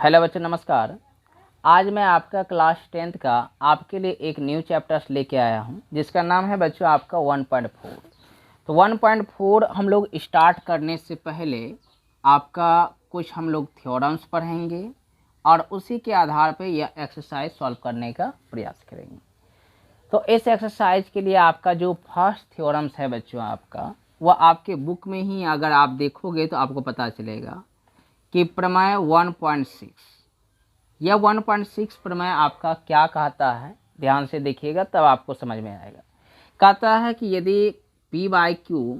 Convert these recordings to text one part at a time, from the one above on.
Hello बच्चों, नमस्कार। आज मैं आपका क्लास 10th का आपके लिए एक न्यू चैप्टर्स लेके आया हूं, जिसका नाम है बच्चों आपका 1.4। तो 1.4 हम लोग स्टार्ट करने से पहले आपका कुछ हम लोग थ्योरम्स पढ़ेंगे और उसी के आधार पे यह एक्सरसाइज सॉल्व करने का प्रयास करेंगे। तो इस एक्सरसाइज के लिए आपका जो फर्स्ट थ्योरम्स है बच्चों आपका, वह आपके बुक में ही अगर आप देखोगे तो आपको पता चलेगा कि प्रमेय 1.6, यह 1.6 प्रमेय आपका क्या कहता है, ध्यान से देखिएगा तब आपको समझ में आएगा। कहता है कि यदि p/q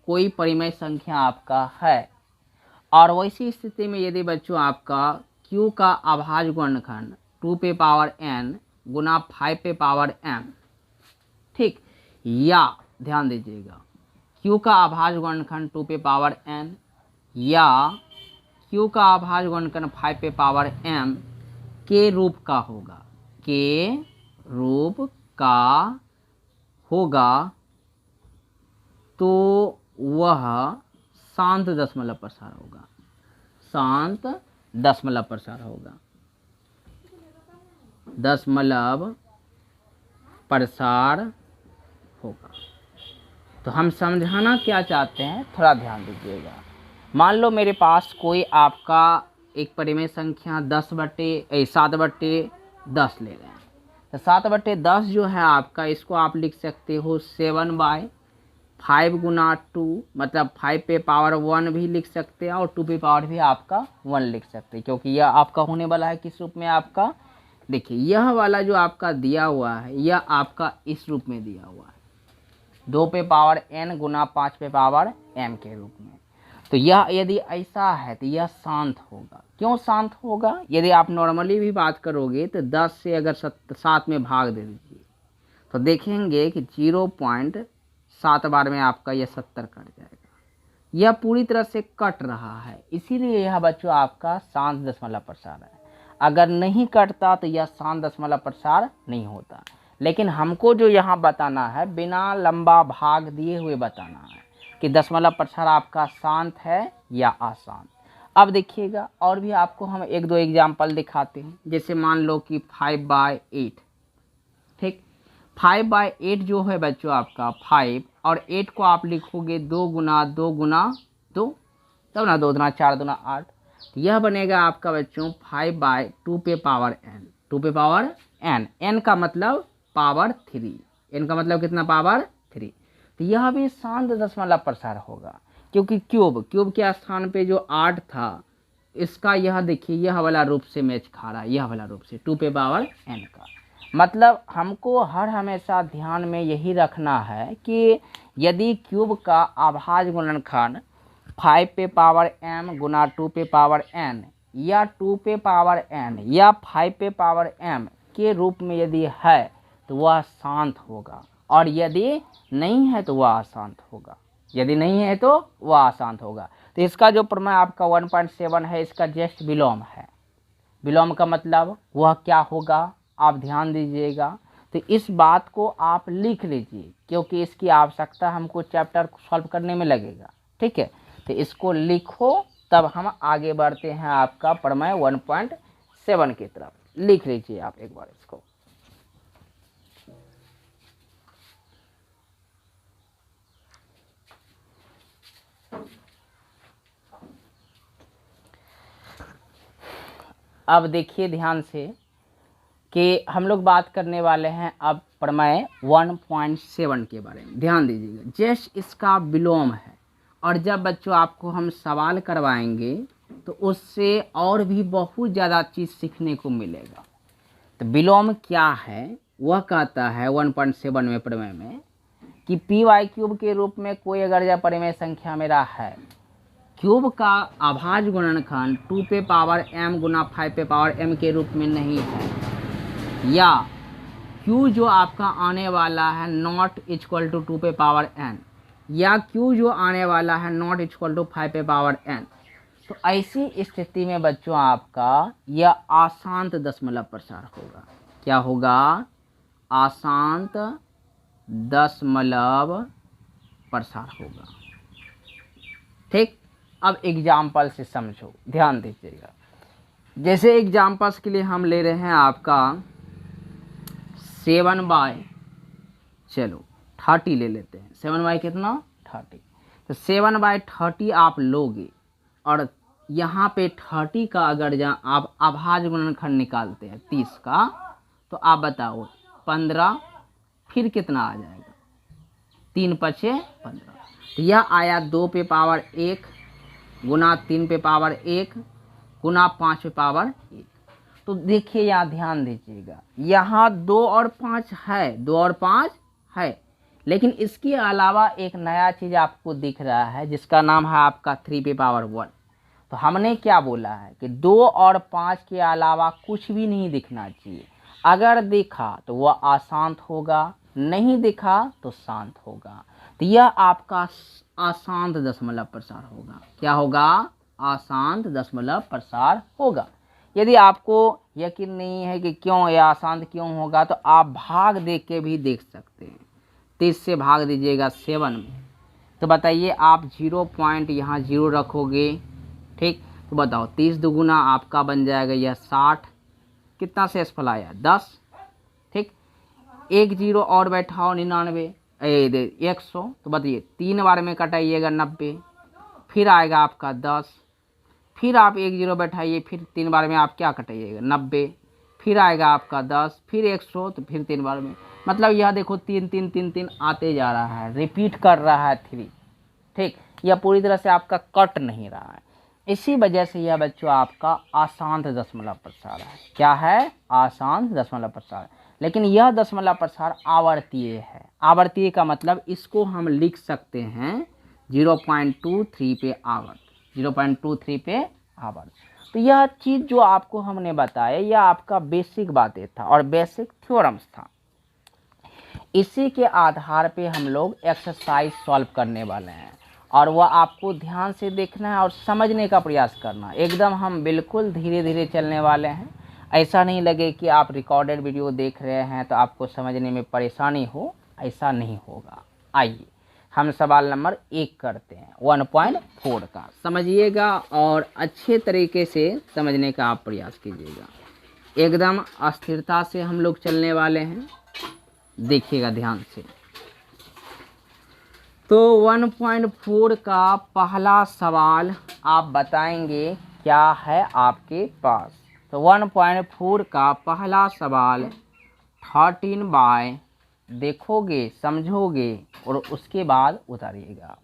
कोई परिमेय संख्या आपका है और वैसी स्थिति में यदि बच्चों आपका q का अभाज्य गुणनखंड 2n गुना 5m, ठीक, या ध्यान दीजिएगा q का अभाज्य गुणनखंड 2n या q का अभाज्य गुणनखंड 5m के रूप का होगा, के रूप का होगा, तो वह शांत दशमलव प्रसार होगा, शांत दशमलव प्रसार होगा, दशमलव प्रसार होगा। तो हम समझाना क्या चाहते हैं, थोड़ा ध्यान दीजिएगा। मान लो मेरे पास कोई आपका एक परिमेय संख्या 7/10 ले रहे हैं, तो 7/10 जो है आपका, इसको आप लिख सकते हो 7/5 गुना 2, मतलब 5 पे पावर 1 भी लिख सकते हैं और 2 पे पावर भी आपका 1 लिख सकते हैं, क्योंकि यह आपका होने वाला है किस रूप में आपका, देखिए यह वाला जो आपका दिया हुआ है यह आपका इस रूप में दिया हुआ है, 2 पे पावर n गुना 5 पे पावर m के रूप में। तो यह यदि ऐसा है तो यह शांत होगा। क्यों शांत होगा? यदि आप नॉर्मली भी बात करोगे तो 10 से अगर 7 में भाग दे दीजिए तो देखेंगे कि 0.7 बार में आपका यह 70 कट जाएगा। यह पूरी तरह से कट रहा है, इसीलिए यह बच्चों आपका शांत दशमलव प्रसार है। अगर नहीं कटता तो यह शांत दशमलव प्रसार नहीं होता। लेकिन हमको जो यहाँ बताना है, बिना लंबा भाग दिए हुए बताना है कि दशमलव प्रसार आपका शांत है या अशांत। अब देखिएगा, और भी आपको हम 1-2 एग्जाम्पल दिखाते हैं। जैसे मान लो कि 5/8, ठीक, 5/8 जो है बच्चों आपका 5 और 8 को आप लिखोगे 2 गुना 2 गुना 2, तब ना 2 दुना 4 दुना 8, तो यह बनेगा आपका बच्चों 5/2 पे पावर n, 2 पे पावर n, n का मतलब पावर 3, n का मतलब कितना, पावर 3। तो यह भी शांत दशमलव प्रसार होगा, क्योंकि क्यूब के स्थान पे जो 8 था, इसका यह देखिए यह वाला रूप से मैच खा रहा है, यह वाला रूप से 2 पे पावर n का। मतलब हमको हर हमेशा ध्यान में यही रखना है कि यदि क्यूब का अभाज्य गुणनखंड 5 पे पावर m गुना 2 पे पावर n या 2 पे पावर n या 5 पे पावर m के रूप में यदि है तो वह शांत होगा, और यदि नहीं है तो वह अशांत होगा, यदि नहीं है तो वह अशांत होगा। तो इसका जो प्रमेय आपका 1.7 है, इसका जस्ट विलोम है। विलोम का मतलब वह क्या होगा, आप ध्यान दीजिएगा। तो इस बात को आप लिख लीजिए, क्योंकि इसकी आवश्यकता हमको चैप्टर सॉल्व करने में लगेगा, ठीक है। तो इसको लिखो, तब हम आगे बढ़ते हैं आपका प्रमेय 1.7 की तरफ। लिख लीजिए आप एक बार इसको। अब देखिए ध्यान से कि हम लोग बात करने वाले हैं अब प्रमेय 1.7 के बारे में। ध्यान दीजिएगा, जस्ट इसका विलोम है, और जब बच्चों आपको हम सवाल करवाएंगे तो उससे और भी बहुत ज़्यादा चीज़ सीखने को मिलेगा। तो विलोम क्या है, वह कहता है 1.7 में प्रमेय में कि p/क्यूब के रूप में कोई अगर यह परिमेय संख्या मेरा है, क्यूब का अभाज्य गुणनखंड 2 पे पावर m गुना 5 पे पावर m के रूप में नहीं है, या q जो आपका आने वाला है नॉट इक्वल टू 2 पे पावर n, या q जो आने वाला है नॉट इक्वल टू 5 पे पावर n, तो ऐसी स्थिति में बच्चों आपका यह अशांत दशमलव प्रसार होगा। क्या होगा? अशांत दशमलव प्रसार होगा, ठीक। अब एग्जाम्पल से समझो, ध्यान दीजिएगा। जैसे एग्जाम्पल्स के लिए हम ले रहे हैं आपका 7/, चलो 30 ले लेते हैं। 7/, कितना 30, तो 7/30 आप लोगे और यहाँ पे 30 का अगर जहाँ आप अभाज्य गुणनखंड निकालते हैं 30 का, तो आप बताओ 15, फिर कितना आ जाएगा 3 × 5 = 15। तो यह आया 2 पे पावर 1 गुना 3 पे पावर 1 गुना 5 पे पावर 1। तो देखिए यहाँ ध्यान दीजिएगा, यहाँ 2 और 5 है, 2 और 5 है, लेकिन इसके अलावा एक नया चीज़ आपको दिख रहा है जिसका नाम है आपका 3 पे पावर 1। तो हमने क्या बोला है कि 2 और 5 के अलावा कुछ भी नहीं दिखना चाहिए। अगर दिखा तो वह अशांत होगा, नहीं दिखा तो शांत होगा। तो यह आपका अशांत दशमलव प्रसार होगा। क्या होगा? अशांत दशमलव प्रसार होगा। यदि आपको यकीन नहीं है कि क्यों यह अशांत क्यों होगा, तो आप भाग दे के भी देख सकते हैं। 30 से भाग दीजिएगा 7 में, तो बताइए आप 0 पॉइंट यहाँ 0 रखोगे, ठीक, तो बताओ 30 दुगुना आपका बन जाएगा यह 60, कितना शेषफल आया 10, ठीक, 1 0 और बैठाओ 99, 100, तो बताइए 3 बार में कटाइएगा 90, फिर आएगा आपका 10, फिर आप 1 0 बैठाइए, फिर 3 बार में आप क्या कटाइएगा 90, फिर आएगा आपका 10, फिर 100, तो फिर 3 बार में, मतलब यह देखो 3 3 3 3 आते जा रहा है, रिपीट कर रहा है 3, ठीक, यह पूरी तरह से आपका कट नहीं रहा है। इसी वजह से यह बच्चों आपका अशांत दशमलव प्रसार है। क्या है? अशांत दशमलव प्रसार। लेकिन यह दशमलव प्रसार आवर्तीय है। आवर्तीय का मतलब इसको हम लिख सकते हैं 0.23 पे आवर्त, 0.23 पे आवर्त। तो यह चीज़ जो आपको हमने बताया यह आपका बेसिक बातें था और बेसिक थ्योरम्स था। इसी के आधार पे हम लोग एक्सरसाइज सॉल्व करने वाले हैं और वह आपको ध्यान से देखना है और समझने का प्रयास करना है। एकदम हम बिल्कुल धीरे धीरे चलने वाले हैं। ऐसा नहीं लगे कि आप रिकॉर्डेड वीडियो देख रहे हैं तो आपको समझने में परेशानी हो, ऐसा नहीं होगा। आइए हम सवाल नंबर 1 करते हैं 1.4 का, समझिएगा और अच्छे तरीके से समझने का आप प्रयास कीजिएगा। एकदम अस्थिरता से हम लोग चलने वाले हैं, देखिएगा ध्यान से। तो 1.4 का पहला सवाल आप बताएंगे क्या है आपके पास। तो 1.4 का पहला सवाल 13/, देखोगे, समझोगे और उसके बाद उतारिएगा।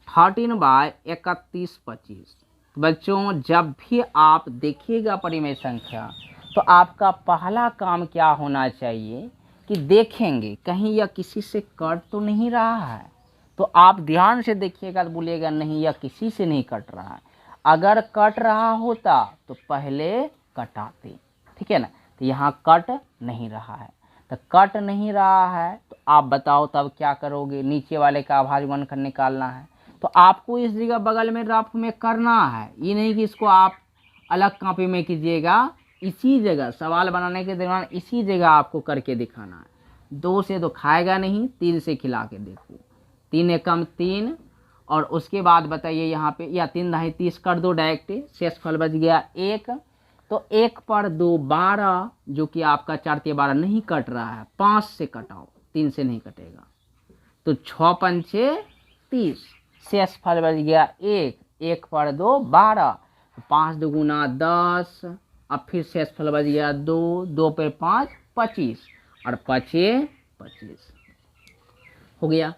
13/3125। बच्चों जब भी आप देखिएगा परिमेय संख्या, तो आपका पहला काम क्या होना चाहिए कि देखेंगे कहीं यह किसी से कट तो नहीं रहा है। तो आप ध्यान से देखिएगा तो बोलिएगा नहीं यह किसी से नहीं कट रहा है। अगर कट रहा होता तो पहले कटाते, ठीक है ना। तो यहाँ कट नहीं रहा है, तो कट नहीं रहा है तो आप बताओ तब क्या करोगे। नीचे वाले का अभाज्य गुणनखंड निकालना है, तो आपको इस जगह बगल में रफ में करना है। ये नहीं कि इसको आप अलग कॉपी में कीजिएगा, इसी जगह सवाल बनाने के दौरान इसी जगह आपको करके दिखाना है। 2 से तो खाएगा नहीं, 3 से खिला के देखो। 3 एकम 3 और उसके बाद बताइए यहाँ पे, या 3 दाही 30 कर दो डायरेक्ट, शेषफल बच गया 1। तो 1 पर 2 12, जो कि आपका 4 × 12 नहीं कट रहा है, 5 से कटाओ, 3 से नहीं कटेगा। तो 6 × 5 = 30, शेषफल बच गया 1, 1 पर 2 12, 5 दुगुना 10, अब फिर शेषफल बच गया 2, 2 पर 5 25 और 5 25 हो गया।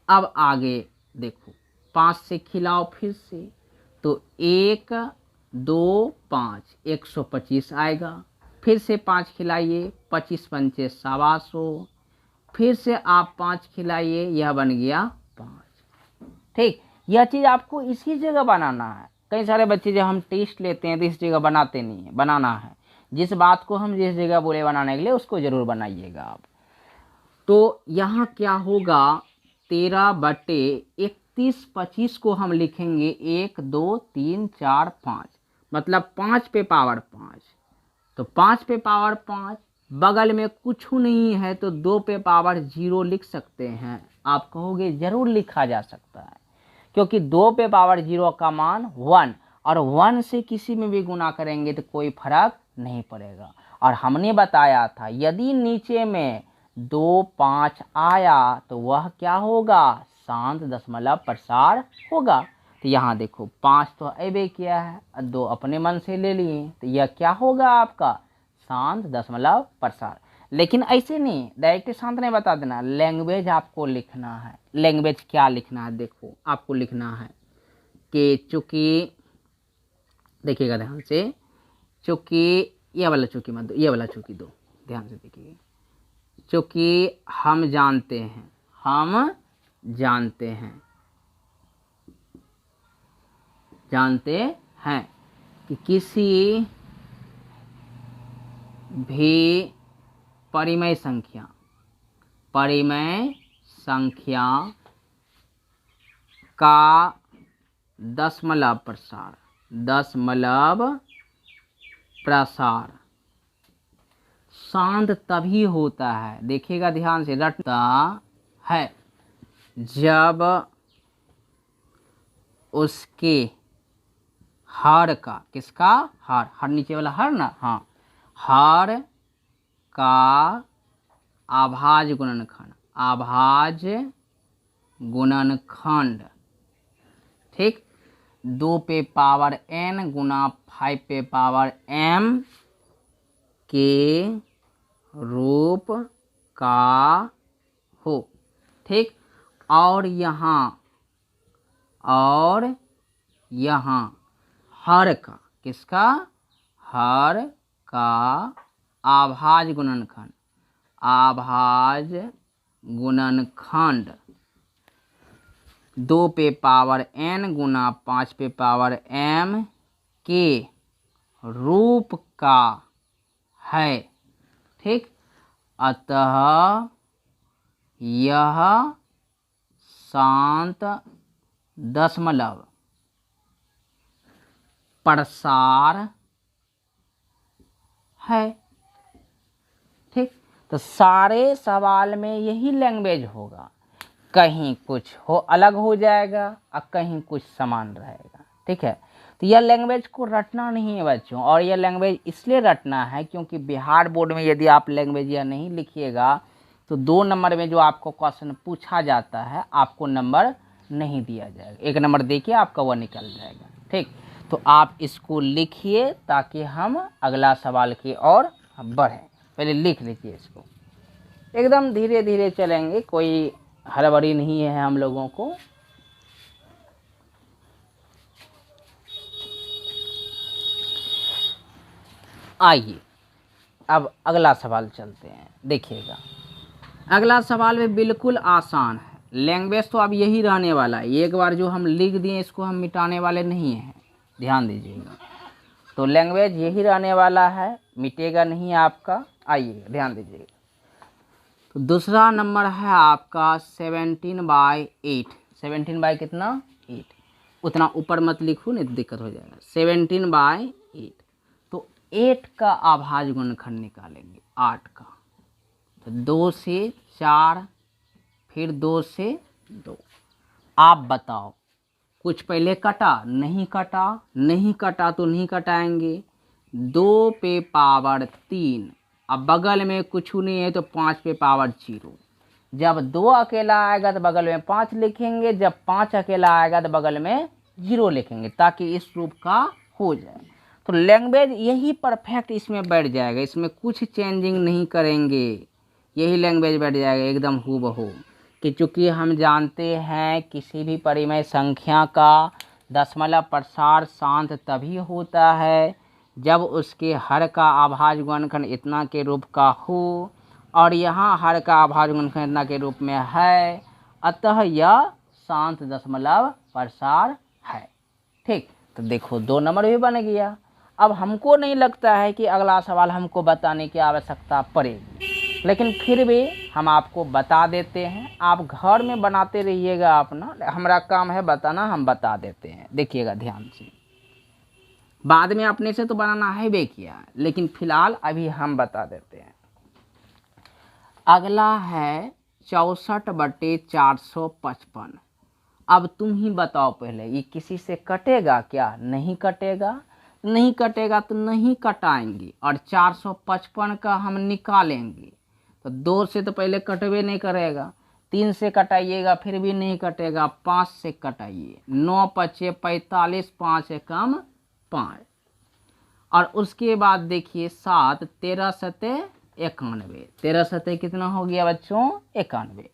अब आगे देखो, 5 से खिलाओ फिर से, तो 1 2 5 125 आएगा। फिर से 5 खिलाइए, 25 × 5 = 125, फिर से आप 5 खिलाइए, यह बन गया 5, ठीक। यह चीज़ आपको इसी जगह बनाना है। कई सारे बच्चे जब हम टेस्ट लेते हैं तो इस जगह बनाते नहीं है, बनाना है। जिस बात को हम जिस जगह बोले बनाने के लिए उसको ज़रूर बनाइएगा आप। तो यहाँ क्या होगा, 13/3125 को हम लिखेंगे 1 2 3 4 5, मतलब 5 पे पावर 5। तो 5 पे पावर 5, बगल में कुछ नहीं है तो 2 पे पावर 0 लिख सकते हैं। आप कहोगे जरूर लिखा जा सकता है, क्योंकि 2 पे पावर 0 का मान 1 और 1 से किसी में भी गुना करेंगे तो कोई फर्क नहीं पड़ेगा। और हमने बताया था यदि नीचे में 2, 5 आया तो वह क्या होगा, शांत दशमलव प्रसार होगा। तो यहाँ देखो 5 तो अबे किया है और 2 अपने मन से ले लिए, तो यह क्या होगा आपका शांत दशमलव प्रसार। लेकिन ऐसे नहीं डायरेक्ट शांत नहीं बता देना, लैंग्वेज आपको लिखना है। लैंग्वेज क्या लिखना है, देखो आपको लिखना है कि चूंकि, देखिएगा ध्यान से, चूंकि ये वाला चूंकि मत दो, ये वाला चूंकि दो, ध्यान से देखिए। चूंकि हम जानते हैं, हम जानते हैं, जानते हैं कि किसी भी परिमेय संख्या, परिमेय संख्या का दशमलव प्रसार, दशमलव प्रसार शांत तभी होता है, देखिएगा ध्यान से, रटता है जब उसके हर का, किसका हर, हर नीचे वाला हर ना, हाँ, हर का आभाज्य गुणनखंड, आभाज्य गुणनखंड, ठीक, 2 पे पावर n गुना 5 पे पावर m के रूप का हो, ठीक। और यहाँ हर का, किसका, हर का आभाज्य गुणनखंड, आभाज्य गुणनखंड 2 पे पावर n गुना 5 पे पावर m के रूप का है, ठीक। अतः यह शांत दशमलव प्रसार है, ठीक। तो सारे सवाल में यही लैंग्वेज होगा, कहीं कुछ हो अलग हो जाएगा और कहीं कुछ समान रहेगा, ठीक है। तो यह लैंग्वेज को रटना नहीं है बच्चों, और यह लैंग्वेज इसलिए रटना है क्योंकि बिहार बोर्ड में यदि आप लैंग्वेज यह नहीं लिखिएगा तो 2 नंबर में जो आपको क्वेश्चन पूछा जाता है आपको नंबर नहीं दिया जाएगा, 1 नंबर देखिए आपका वह निकल जाएगा, ठीक। तो आप इसको लिखिए ताकि हम अगला सवाल की ओर बढ़ें। पहले लिख लीजिए इसको, एकदम धीरे धीरे चलेंगे, कोई हड़बड़ी नहीं है हम लोगों को। आइए अब अगला सवाल चलते हैं, देखिएगा अगला सवाल भी बिल्कुल आसान है। लैंग्वेज तो अब यही रहने वाला है, एक बार जो हम लिख दिए इसको हम मिटाने वाले नहीं हैं, ध्यान दीजिएगा। तो लैंग्वेज यही रहने वाला है, मिटेगा नहीं आपका। आइए ध्यान दीजिएगा। तो दूसरा नंबर है आपका 17/8। 17 बाई कितना, 8। उतना ऊपर मत लिखो नहीं तो दिक्कत हो जाएगा। 17/8। तो 8 का आभाज्य गुणनखंड निकालेंगे, 8 का। तो 2 से 4, फिर 2 से 2। आप बताओ कुछ पहले कटा, नहीं कटा, नहीं कटा तो नहीं कटाएंगे। 2 पे पावर 3, अब बगल में कुछ नहीं है तो 5 पे पावर 0। जब 2 अकेला आएगा तो बगल में 5 लिखेंगे, जब 5 अकेला आएगा तो बगल में 0 लिखेंगे, ताकि इस रूप का हो जाए। तो लैंग्वेज यही परफेक्ट इसमें बैठ जाएगा, इसमें कुछ चेंजिंग नहीं करेंगे, यही लैंग्वेज बैठ जाएगा एकदम हूबहू। कि चूँकि हम जानते हैं किसी भी परिमेय संख्या का दशमलव प्रसार शांत तभी होता है जब उसके हर का आभाज्य गुणनखंड इतना के रूप का हो, और यहाँ हर का आभाज्य गुणनखंड इतना के रूप में है, अतः यह शांत दशमलव प्रसार है, ठीक। तो देखो 2 नंबर भी बन गया। अब हमको नहीं लगता है कि अगला सवाल हमको बताने की आवश्यकता पड़ेगी, लेकिन फिर भी हम आपको बता देते हैं। आप घर में बनाते रहिएगा अपना, हमारा काम है बताना, हम बता देते हैं। देखिएगा ध्यान से, बाद में अपने से तो बनाना है बे किया, लेकिन फिलहाल अभी हम बता देते हैं। अगला है 64/455। अब तुम ही बताओ पहले, ये किसी से कटेगा क्या? नहीं कटेगा। नहीं कटेगा तो नहीं कटाएंगे, और 455 का हम निकालेंगे तो 2 से तो पहले कटवे नहीं करेगा, 3 से कटाइएगा फिर भी नहीं कटेगा, 5 से कटाइए, 9 पचे 45, 5 एकम 5, और उसके बाद देखिए 7, 13 सते 91, 13 सते कितना हो गया बच्चों? 91।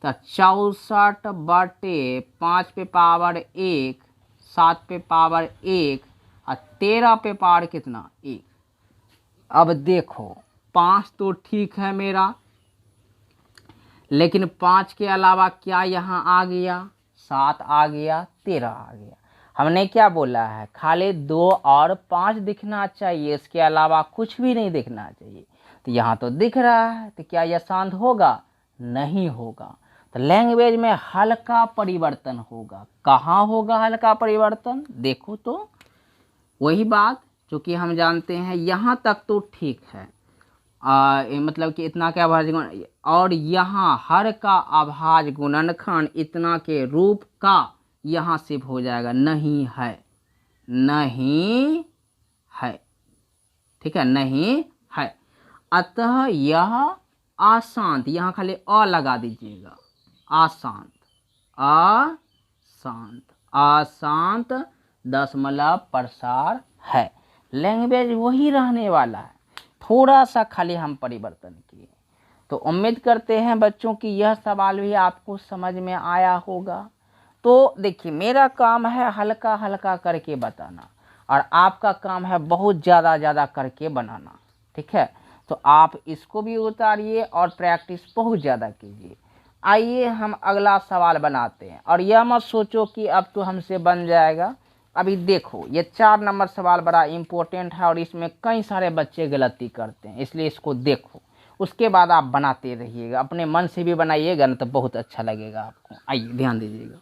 तो 64 बटे 5 पे पावर 1, 7 पे पावर 1 और 13 पे पावर कितना? 1। अब देखो 5 तो ठीक है मेरा, लेकिन 5 के अलावा क्या यहाँ आ गया? 7 आ गया, 13 आ गया। हमने क्या बोला है? खाली 2 और 5 दिखना चाहिए, इसके अलावा कुछ भी नहीं दिखना चाहिए। तो यहाँ तो दिख रहा है, तो क्या यह शांत होगा? नहीं होगा। तो लैंग्वेज में हल्का परिवर्तन होगा। कहाँ होगा हल्का परिवर्तन? देखो तो वही बात जो कि हम जानते हैं, यहाँ तक तो ठीक है, मतलब कि इतना के अभाज्य गुण, और यहाँ हर का अभाज्य गुणनखंड इतना के रूप का यहाँ शिफ्ट हो जाएगा, नहीं है, नहीं है, ठीक है, नहीं है। अतः यह अशांत, यहाँ खाली अ लगा दीजिएगा, अशांत, अशांत, अशांत दशमलव प्रसार है। लैंग्वेज वही रहने वाला है, थोड़ा सा खाली हम परिवर्तन किए। तो उम्मीद करते हैं बच्चों कि यह सवाल भी आपको समझ में आया होगा। तो देखिए, मेरा काम है हल्का हल्का करके बताना, और आपका काम है बहुत ज़्यादा करके बनाना, ठीक है। तो आप इसको भी उतारिए और प्रैक्टिस बहुत ज़्यादा कीजिए। आइए हम अगला सवाल बनाते हैं, और यह मत सोचो कि अब तो हमसे बन जाएगा। अभी देखो, ये 4 नंबर सवाल बड़ा इम्पोर्टेंट है, और इसमें कई सारे बच्चे गलती करते हैं, इसलिए इसको देखो, उसके बाद आप बनाते रहिएगा। अपने मन से भी बनाइएगा ना तो बहुत अच्छा लगेगा आपको। आइए ध्यान दीजिएगा।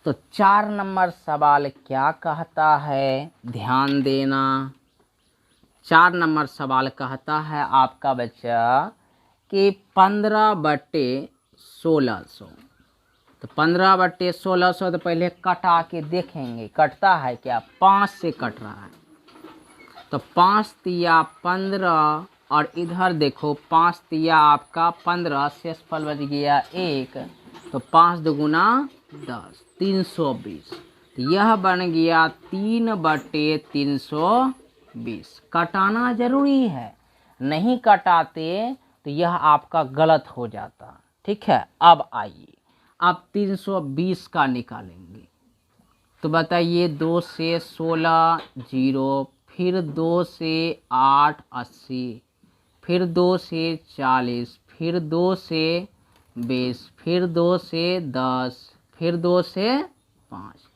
तो 4 नंबर सवाल क्या कहता है, ध्यान देना। 4 नंबर सवाल कहता है आपका बच्चा कि 15 बटे 1600। तो 15 बटे 1600 तो पहले कटा के देखेंगे कटता है क्या? 5 से कट रहा है, तो 5 तिया 15, और इधर देखो 5 तिया आपका 15, शेषफल बच गया 1, तो 5 दुगुना 10, 320। तो यह बन गया 3 बटे 320। कटाना जरूरी है, नहीं कटाते तो यह आपका गलत हो जाता, ठीक है। अब आइए, अब 320 का निकालेंगे। तो बताइए, 2 से 16 0, फिर 2 से 8 80, फिर 2 से 40, फिर 2 से 20, फिर 2 से 10, फिर 2 से 5,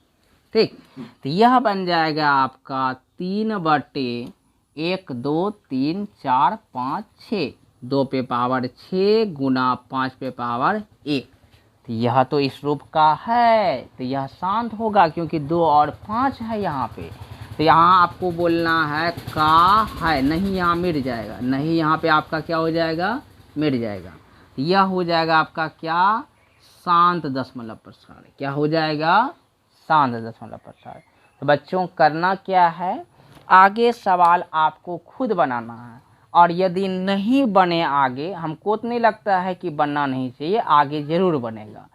ठीक। तो यह बन जाएगा आपका 3 बटे 1 2 3 4 5 6, 2 पे पावर 6 गुना 5 पे पावर 1। तो यह तो इस रूप का है, तो यह शांत होगा क्योंकि 2 और 5 है यहाँ पे। तो यहाँ आपको बोलना है का है, नहीं यहाँ मिट जाएगा, नहीं यहाँ पे आपका क्या हो जाएगा? मिट जाएगा। तो यह हो जाएगा आपका क्या? शांत दशमलव प्रसार। क्या हो जाएगा? शांत दशमलव प्रसार। तो बच्चों करना क्या है, आगे सवाल आपको खुद बनाना है, और यदि नहीं बने आगे, हमको तो नहीं लगता है कि बनना नहीं चाहिए, आगे ज़रूर बनेगा।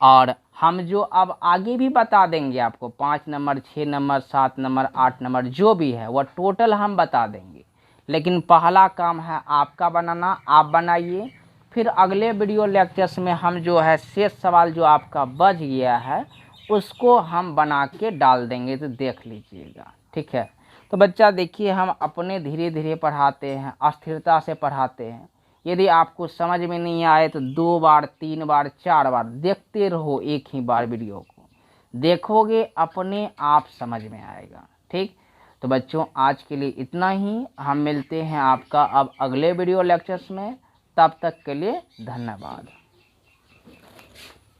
और हम जो अब आगे भी बता देंगे आपको, 5 नंबर 6 नंबर 7 नंबर 8 नंबर जो भी है वह टोटल हम बता देंगे। लेकिन पहला काम है आपका बनाना, आप बनाइए। फिर अगले वीडियो लेक्चर्स में हम जो है शेष सवाल जो आपका बच गया है उसको हम बना के डाल देंगे, तो देख लीजिएगा, ठीक है। तो बच्चा देखिए, हम अपने धीरे धीरे पढ़ाते हैं, स्थिरता से पढ़ाते हैं। यदि आपको समझ में नहीं आए तो 2 बार 3 बार 4 बार देखते रहो, एक ही बार वीडियो को देखोगे अपने आप समझ में आएगा, ठीक। तो बच्चों आज के लिए इतना ही, हम मिलते हैं आपका अब अगले वीडियो लेक्चर्स में। तब तक के लिए धन्यवाद।